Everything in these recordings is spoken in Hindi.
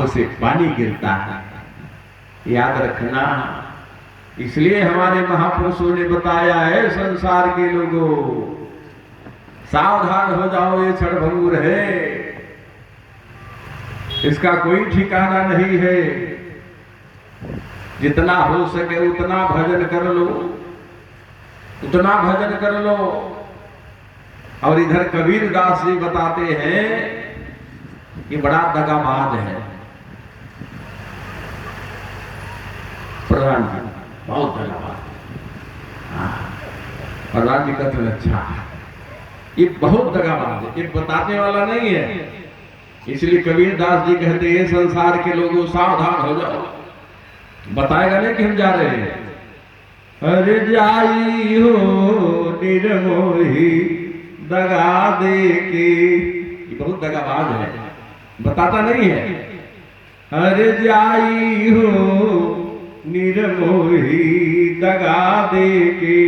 आंखों से पानी गिरता है। याद रखना, इसलिए हमारे महापुरुषों ने बताया है, संसार के लोगों सावधान हो जाओ, ये क्षणभंगुर है, इसका कोई ठिकाना नहीं है। जितना हो सके उतना भजन कर लो, उतना भजन कर लो। और इधर कबीर दास जी बताते हैं कि बड़ा दगाबाज है प्रधान जी, बहुत दगाबाज। प्रधान जी का तो अच्छा है, ये बहुत दगाबाज है, ये बताने वाला नहीं है। इसलिए कबीर दास जी कहते हैं, संसार के लोगों सावधान हो जाओ। बताएगा नहीं कि हम जा रहे हैं। अरे जाई हो निर्मोही दगा दे के, ये बहुत दगाबाज है, बताता नहीं है। अरे जाई हो निर्मोही दगा दे के,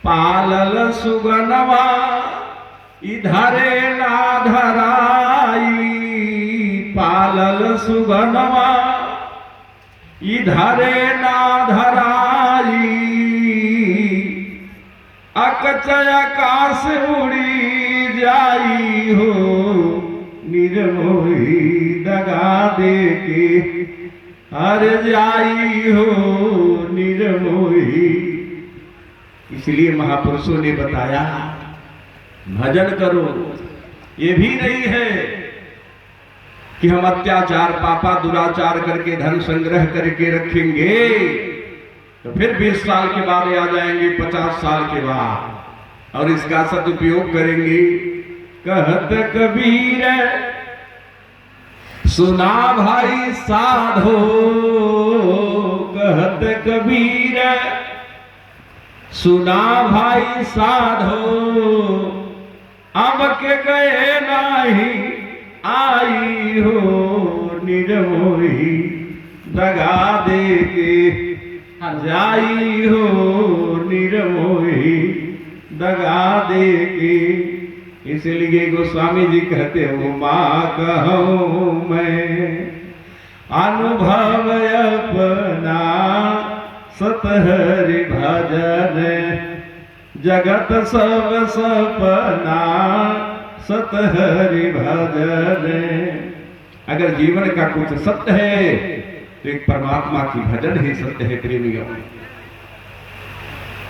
पालल सुगनवा इधरे ना धराई, पालल सुगनवा इधरे ना धराई, अकचय आकाश उड़ी जाई हो निर्मोही दगा दे के। अरे जाई हो निर्मोही। इसलिए महापुरुषों ने बताया भजन करो। ये भी नहीं है कि हम अत्याचार पापा दुराचार करके धन संग्रह करके रखेंगे तो फिर 20 साल के बाद आ जाएंगे, 50 साल के बाद, और इसका सदुपयोग करेंगे। कहत कबीर सुना भाई साधो, कहत कबीर सुना भाई साधो, अब के गए नाही आई हो निर्मोही दगा दे के, जाई हो निर्मोही दगा दे के। इसलिए गोस्वामी जी कहते हो, माँ कहूँ मैं अनुभव अपना सतहरि भजन, जगत सब सपना सतहरि भजन। अगर जीवन का कुछ सत्य है तो एक परमात्मा की भजन ही सत्य है प्रेमियों।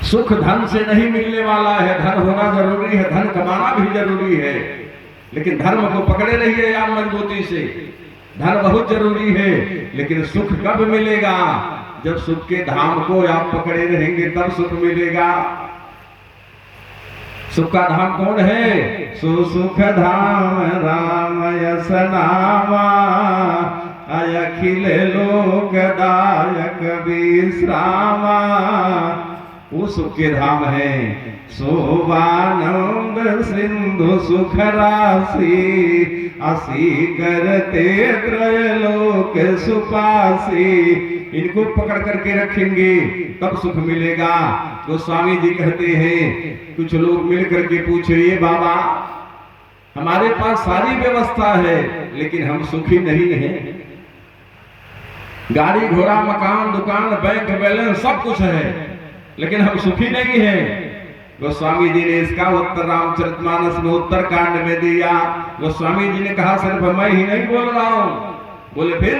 सुख धन से नहीं मिलने वाला है, धन होना जरूरी है, धन कमाना भी जरूरी है, लेकिन धर्म को पकड़े रहिए आप मजबूती से। धन बहुत जरूरी है, लेकिन सुख कब मिलेगा? जब सुख के धाम को आप पकड़े रहेंगे तब सुख मिलेगा। सुख का धाम कौन है? सुख धाम राम यस नामा, अखिल लोकदायक विश्रामा। वो सुख के धाम है। शोभानंद सिंधु सुख राशि, असी करते त्रैलोक सुपासी। इनको पकड़ करके रखेंगे तब सुख मिलेगा। तो स्वामी जी कहते हैं, कुछ लोग मिल करके पूछे, ये बाबा हमारे पास सारी व्यवस्था है लेकिन हम सुखी नहीं हैं। गाड़ी घोड़ा मकान दुकान बैंक बैलेंस सब कुछ है लेकिन हम सुखी नहीं हैं। गोस्वामी जी ने इसका उत्तर रामचरितमानस में उत्तर कांड में दिया। गोस्वामी जी ने कहा, सिर्फ मैं ही नहीं बोल रहा हूं, बोले फिर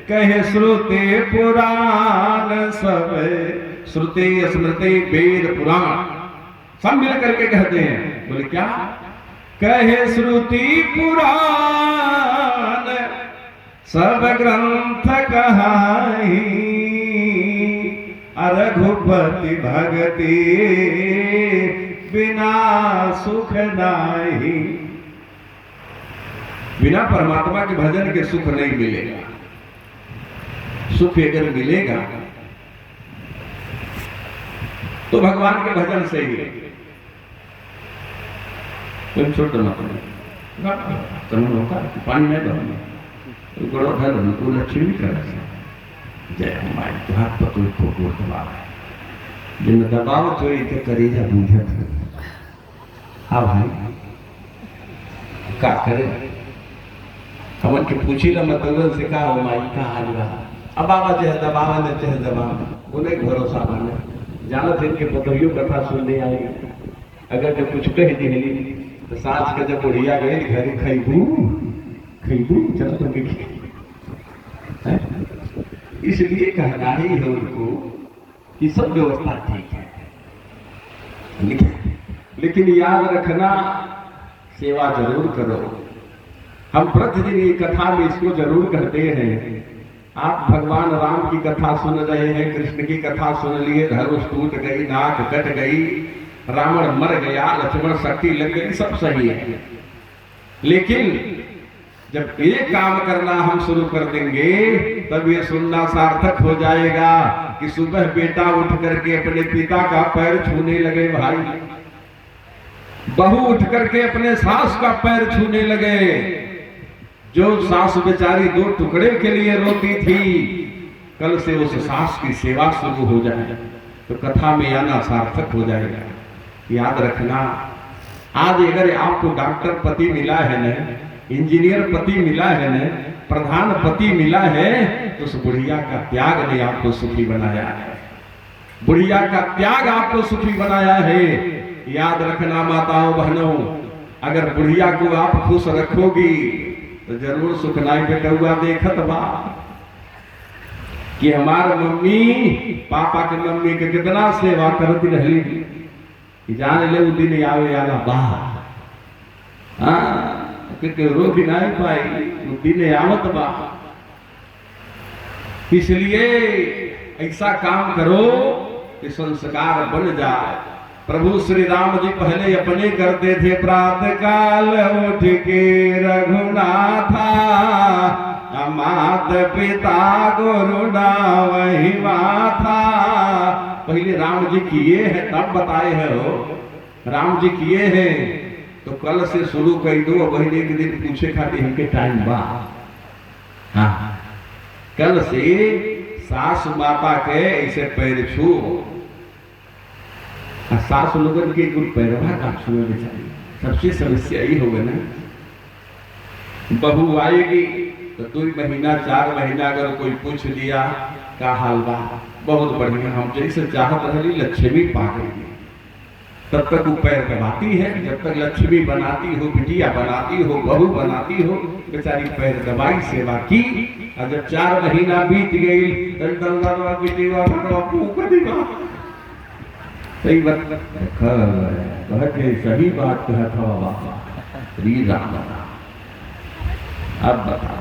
कहे श्रुति पुराण सब, श्रुति स्मृति वेद पुराण सब मिल करके कहते हैं। बोले क्या? कहे श्रुति पुराण सब ग्रंथ कहाई, रघुपति भगति बिना सुख नाही। बिना परमात्मा के भजन के सुख नहीं मिलेगा। सुख अगर मिलेगा तो भगवान के भजन से ही। तुम छोड़ दो पानी नहीं दो गड़ो घर को लक्ष्मी कर। जय हमारे तुहार पतुल को गोर दबाव है, जिन दबाव चोरी के करेजा बूझे। हाँ भाई क्या करे? हमन के पूछी ना मतलब से का हो माई का हाल बा। अब बाबा चाहे दबावा न चाहे दबावा उन्हें भरोसा माने जाना थे इनके बतइयो कथा सुनने आएगी। अगर जब कुछ कह दिली तो साँझ के जब बुढ़िया गए घर खैबू खैबू चल तो इसलिए कहना ही है उनको कि सब व्यवस्था ठीक है, लेकिन याद रखना सेवा जरूर करो। हम प्रतिदिन ये कथा में इसको जरूर कहते हैं। आप भगवान राम की कथा सुन रहे हैं, कृष्ण की कथा सुन लिए, धनुष टूट गई, नाक कट गई, रावण मर गया, लक्ष्मण शक्ति लग गई, सब सही है। लेकिन जब ये काम करना हम शुरू कर देंगे तब ये सुनना सार्थक हो जाएगा कि सुबह बेटा उठ करके अपने पिता का पैर छूने लगे, भाई बहू उठ करके अपने सास का पैर छूने लगे। जो सास बेचारी 2 टुकड़े के लिए रोती थी, कल से उस सास की सेवा शुरू हो जाए तो कथा में आना सार्थक हो जाएगा। याद रखना, आज अगर आपको डॉक्टर पति मिला है न, इंजीनियर पति मिला है न, प्रधान पति मिला है, तो उस बुढ़िया का त्याग ने आपको सुखी बनाया है। बुढ़िया का त्याग आपको सुखी बनाया है। याद रखना माताओं बहनों, अगर बुढ़िया को आप खुश रखोगी तो जरूर सुख नाई बेटुआ देखत बा कि हमार मम्मी पापा के मम्मी के कितना सेवा करती रही, जान ले उ दिन आवे आला बा। हाँ क्योंकि रोक नहीं पाई, उ दिन आवत बा। इसलिए ऐसा काम करो कि संस्कार बन जाए। प्रभु श्री राम जी पहले अपने करते थे, प्रातः काल उठ के रघुनाथा, मात पिता गुरु वही माथा। पहले राम जी किए हैं तब बताए हैं हो, राम जी किए हैं तो कल से शुरू कर दो। महीने के दिन पूछे खातिर हमके टाइम बा। हाँ कल से सास माता के ऐसे पैर छू, सास लोगन के गुरु पैरवा का छुए बेचारी, सबसे समस्या यही होगा ना। बहू आएगी तो 2 महीना 4 महीना अगर कोई पूछ दिया का हाल बा, बहुत बढ़िया, हम जैसे चाहत रही लक्ष्मी पा गई, तब तक वो पैर दबाती है। जब तक लक्ष्मी बनाती हो, बिटिया बनाती हो, बहू बनाती हो, बेचारी पैर दबाई, सेवा की। और जब 4 महीना बीत गई, सही बात कहते, सही बात कहता बाबा श्री राम। अब बताओ,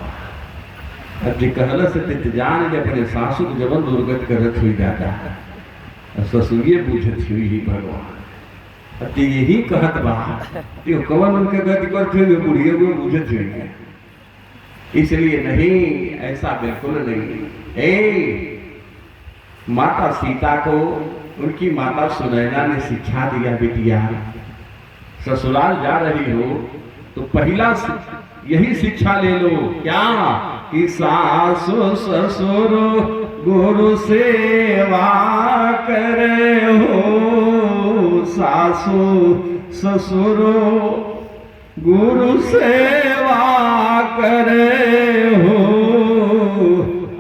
अब जी कहल से जान जे अपने सासु को जबन दुर्गत करत हुई जाता, ससुरिये पूछत हुई ही भगवान। अब यही कहत बा कि कवन उनके गति करते हुए बुढ़िया को पूछत हुई। इसलिए नहीं, ऐसा बिल्कुल नहीं। माता सीता को उनकी माता सुनैना ने शिक्षा दिया, बेटिया ससुराल जा रही हो तो पहला यही शिक्षा ले लो, क्या कि सासु ससुर गुरु सेवा करे हो। सासु ससुर गुरु सेवा करे हो,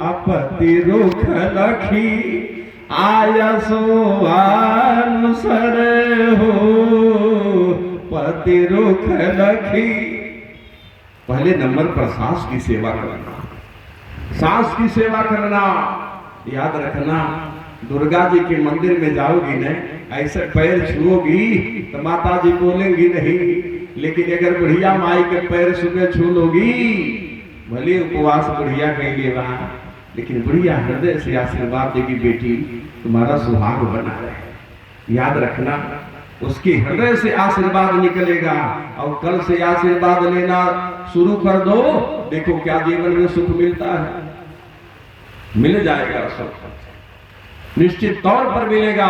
अपति रुख लखी आयसो अनुसर हो। पति रुख लखी, पहले नंबर पर सास की सेवा करना, सास की सेवा करना। याद रखना, दुर्गा जी के मंदिर में जाओगी न, ऐसे पैर छुओगी तो माता जी बोलेंगी नहीं, लेकिन अगर बुढ़िया माई के पैर सुबह छू लोगी, भले उपवास बुढ़िया कह लिए वहां, लेकिन बुढ़िया हृदय से आशीर्वाद देगी, बेटी तुम्हारा सुहाग बना रहे। याद रखना, उसके हृदय से आशीर्वाद निकलेगा। और कल से आशीर्वाद लेना शुरू कर दो, देखो क्या जीवन में सुख मिलता है, मिल जाएगा, सब निश्चित तौर पर मिलेगा।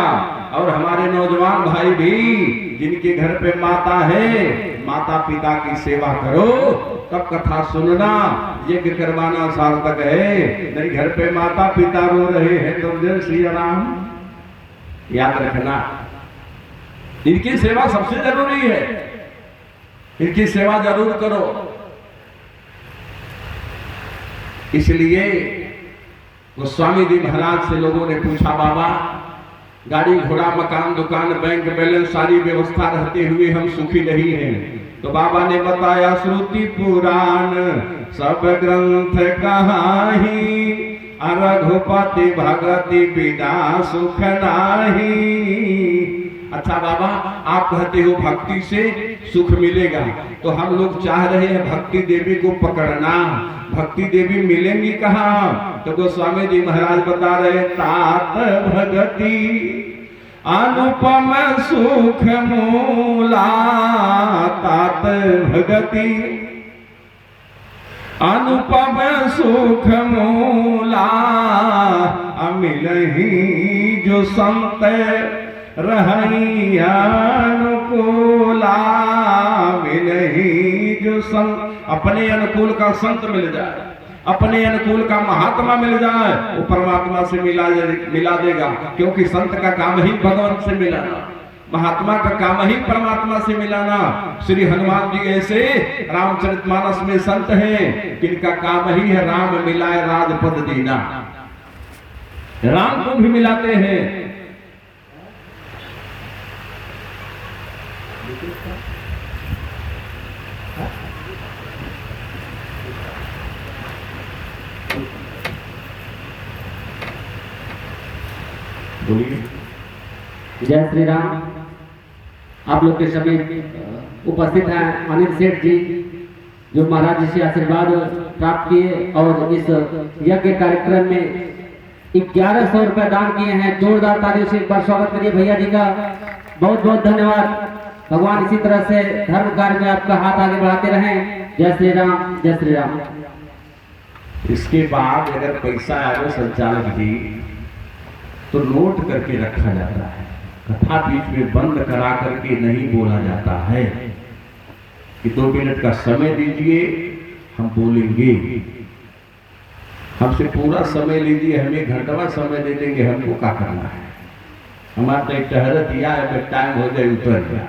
और हमारे नौजवान भाई भी जिनके घर पे माता है, माता पिता की सेवा करो, तब कथा सुनना, यज्ञ करवाना सार्थक है। नहीं घर पे माता पिता रो रहे हैं तो जय श्री राम। याद रखना, इनकी सेवा सबसे जरूरी है, इनकी सेवा जरूर करो। इसलिए गोस्वामी जी महाराज से लोगों ने पूछा, बाबा गाड़ी घोड़ा मकान दुकान बैंक बैलेंस सारी व्यवस्था रहते हुए हम सुखी नहीं हैं। तो बाबा ने बताया, श्रुति पुराण सब ग्रंथ कहाही, रघुपति भगति बिना सुख नाही। अच्छा बाबा, आप कहते हो भक्ति से सुख मिलेगा, तो हम लोग चाह रहे हैं भक्ति देवी को पकड़ना। भक्ति देवी मिलेंगी कहाँ? तो गोस्वामी जी महाराज बता रहे, तात भगति अनुपम सुख मूला, तात भगति अनुपम सुख मूला, मिलही जो संत रही अनुकूला, मिलही जो संत, अपने अनुकूल का संत मिल जाए, अपने अनुकूल का महात्मा मिल जाए, वो परमात्मा से मिला देगा। क्योंकि संत का काम ही भगवान से मिलाना, महात्मा का काम ही परमात्मा से मिलाना। श्री हनुमान जी ऐसे रामचरितमानस में संत हैं, जिनका काम ही है राम मिलाए राजपद दीना, राम को भी मिलाते हैं। जय श्री राम। आप लोग के सभी उपस्थित हैं अनिल सेठ जी, जो महाराज जी से आशीर्वाद प्राप्त किए और इस यज्ञ कार्यक्रम में 1100 रुपए दान किए हैं। जोरदार तालियों से एक बार स्वागत करिए भैया जी का। बहुत बहुत धन्यवाद। भगवान इसी तरह से धर्म कार्य में आपका हाथ आगे बढ़ाते रहें। जय श्री राम, जय श्री राम। इसके बाद अगर पैसा आए संचालक जी, तो नोट करके रखा जाता है। कथा बीच में बंद करा करके नहीं बोला जाता है कि 2 मिनट का समय दीजिए, हम बोलेंगे। हमसे पूरा समय लीजिए, हमें घंटा समय दे देंगे, हमको क्या करना है? हमारा तो एक टहर दिया है, टाइम हो जाए उतर गया,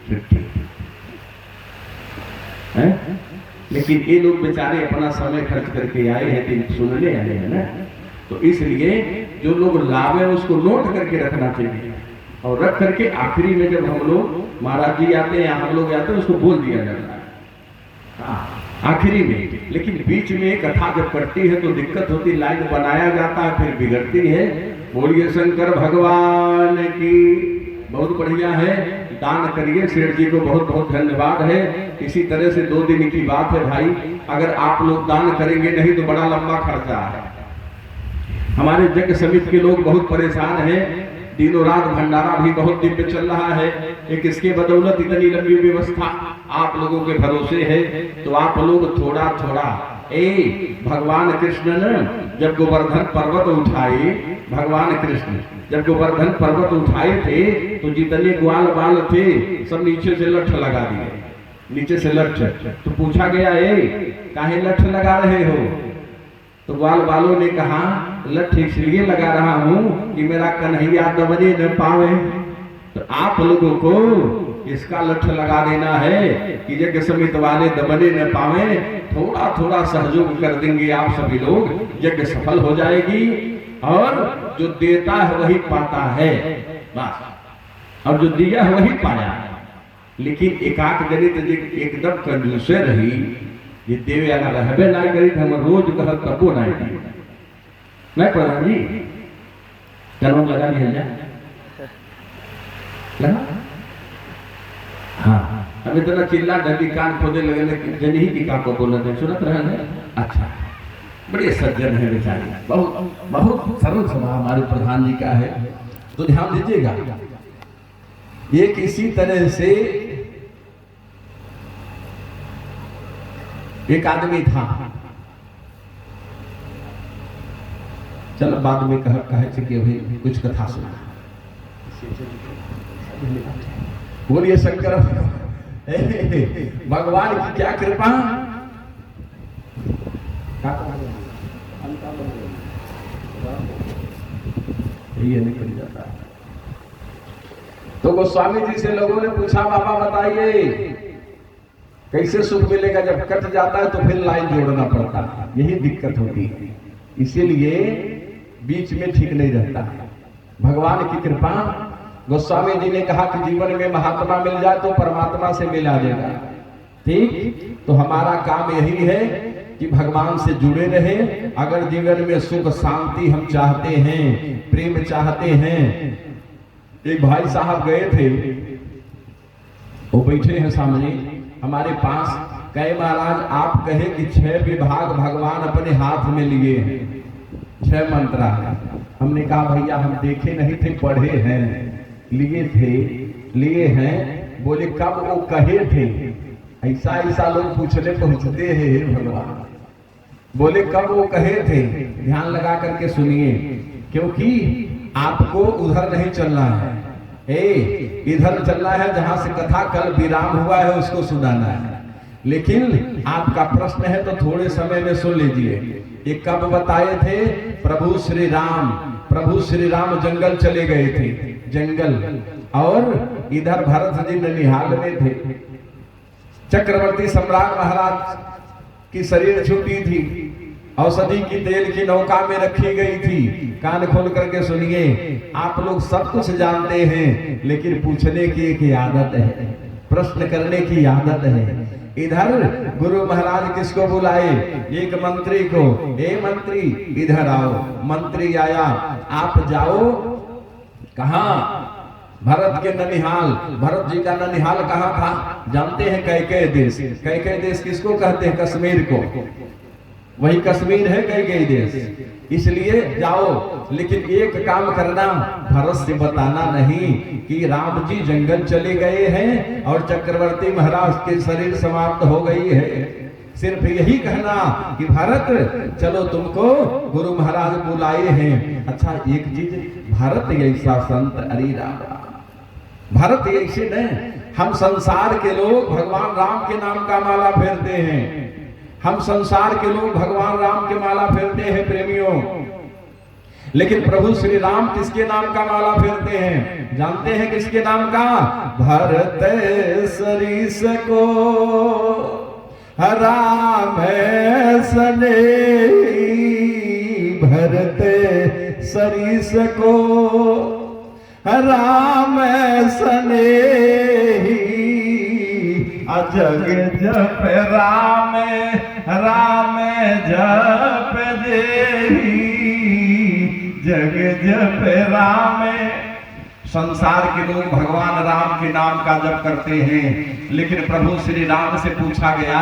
छुट्टी है। लेकिन ये लोग बेचारे अपना समय खर्च करके आए हैं, तो सुनने आए हैं ना, तो इसलिए जो लोग लाभ है उसको नोट करके रखना चाहिए, और रख करके आखिरी में जब हम लोग महाराज जी आते हैं या हम लोग आते हैं उसको बोल दिया जाता है आखिरी में। लेकिन बीच में कथा जब कटती है तो दिक्कत होती, लाइन बनाया जाता है फिर बिगड़ती है। बोलिए शंकर भगवान की। बहुत बढ़िया है, दान करिए। सेठ जी को बहुत बहुत धन्यवाद है। इसी तरह से 2 दिन की बात है भाई, अगर आप लोग दान करेंगे नहीं तो बड़ा लंबा खर्चा है। हमारे यज्ञ समिति के लोग बहुत परेशान हैं, दिनों रात भंडारा भी बहुत दिव्य चल रहा है। एक इसके बदौलत इतनी लंबी व्यवस्था आप लोगों के भरोसे है, तो आप लोग थोड़ा थोड़ा भगवान कृष्ण ने जब गोवर्धन पर्वत उठाए, भगवान कृष्ण जब गोवर्धन पर्वत उठाए थे तो जितने ग्वाल बाल थे सब नीचे से लठ लगा दिए, नीचे से लठ। तो पूछा गया, काहे लठ लगा रहे हो? तो ग्वाल बालों ने कहा, लठ इसलिए लगा रहा हूं कि मेरा कन्हैया दबने न पावे। तो आप लोगों को इसका लठ लगा देना है कि यज्ञ समिति वाले दबने न पावे। थोड़ा थोड़ा सहयोग कर देंगे आप सभी लोग, यज्ञ सफल हो जाएगी। और जो देता है वही पाता है, बस। और जो दिया है वही पाया। लेकिन एकाक गणित एकदम कंजूसे रही, ये देवे आना रहबे ना करी, हम रोज कहत तबो ना दी। नहीं प्रधान जी, चलो लगा लिया जाए। हाँ, अब इतना चिल्ला डंडी कान खोदे लगे, जन ही की का को बोलना थे, सुनत रहे हैं। अच्छा, बड़े सज्जन है बेचारे, बहुत बहुत सरल स्वभाव हमारे प्रधान जी का है, तो ध्यान दीजिएगा। ये किसी तरह से एक आदमी था, चलो बाद में कहे कि भाई कुछ कथा सुना। बोलिए शंकर भगवान की क्या कृपा। ये निकल जाता है। तो गोस्वामी जी से लोगों ने पूछा, बाबा बताइए कैसे सुख मिलेगा? जब कट जाता है तो फिर लाइन जोड़ना पड़ता है, यही दिक्कत होती है। इसीलिए बीच में ठीक नहीं रहता है। भगवान की कृपा, गोस्वामी जी ने कहा कि जीवन में महात्मा मिल जाए तो परमात्मा से मिला देगा। ठीक, तो हमारा काम यही है कि भगवान से जुड़े रहे। अगर जीवन में सुख शांति हम चाहते हैं, प्रेम चाहते हैं। एक भाई साहब गए थे, वो बैठे हैं सामने हमारे पास, कहे महाराज आप कहे कि 6 विभाग भगवान अपने हाथ में लिए हैं, 6 मंत्रा है। हमने कहा भैया हम देखे नहीं थे, पढ़े हैं, लिए हैं। बोले कब वो कहे थे? ऐसा ऐसा लोग पूछने पहुंचते हैं भगवान। बोले कब वो कहे थे? ध्यान लगा करके सुनिए, क्योंकि आपको उधर नहीं चलना है, इधर चलना है जहां से कथा कल विराम हुआ है उसको सुनाना है। लेकिन आपका प्रश्न है तो थोड़े समय में सुन लीजिए। ये कब बताए थे? प्रभु श्री राम जंगल चले गए थे, जंगल, और इधर भरत जी ननिहाल में थे। चक्रवर्ती सम्राट महाराज की शरीर छूटी थी, औषधि की तेल की नौका में रखी गई थी। कान खोल करके सुनिए, आप लोग सब कुछ जानते हैं, लेकिन पूछने की एक आदत है, प्रश्न करने की आदत है। इधर गुरु महाराज किसको बुलाए? एक मंत्री को, ए मंत्री इधर आओ। मंत्री आया, आप जाओ कहां? भरत के ननिहाल। भरत जी का ननिहाल कहां था? जानते हैं? कैकेय देश। कैकेय देश किसको कहते हैं? कश्मीर को। वही कश्मीर है कैकेय देश। इसलिए जाओ, लेकिन एक काम करना, भरत से बताना नहीं कि राम जी जंगल चले गए हैं और चक्रवर्ती महाराज के शरीर समाप्त हो गई है। सिर्फ यही कहना कि भरत चलो तुमको गुरु महाराज बुलाए हैं। अच्छा एक चीज, भरत ऐसा संत, अरे राम, भरत ऐसे नहीं। हम संसार के लोग भगवान राम के नाम का माला फेरते हैं, हम संसार के लोग भगवान राम के माला फेरते हैं प्रेमियों। लेकिन प्रभु श्री राम किसके नाम का माला फेरते हैं? जानते हैं किसके नाम का? भरत सरीस को राम सने, भरत सरीस को राम सने, जग जप राम राम जप देही, जग जप राम। संसार के लोग भगवान राम के नाम का जप करते हैं, लेकिन प्रभु श्री राम से पूछा गया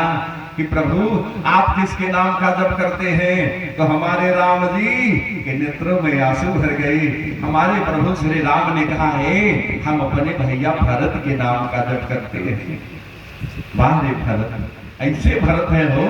कि प्रभु आप किसके नाम का जप करते हैं? तो हमारे राम जी के नेत्रों में आंसू भर गए। हमारे प्रभु श्री राम ने कहा है हम अपने भैया भरत के नाम का जप करते हैं। वाह रे भरत, ऐसे भरत है हो।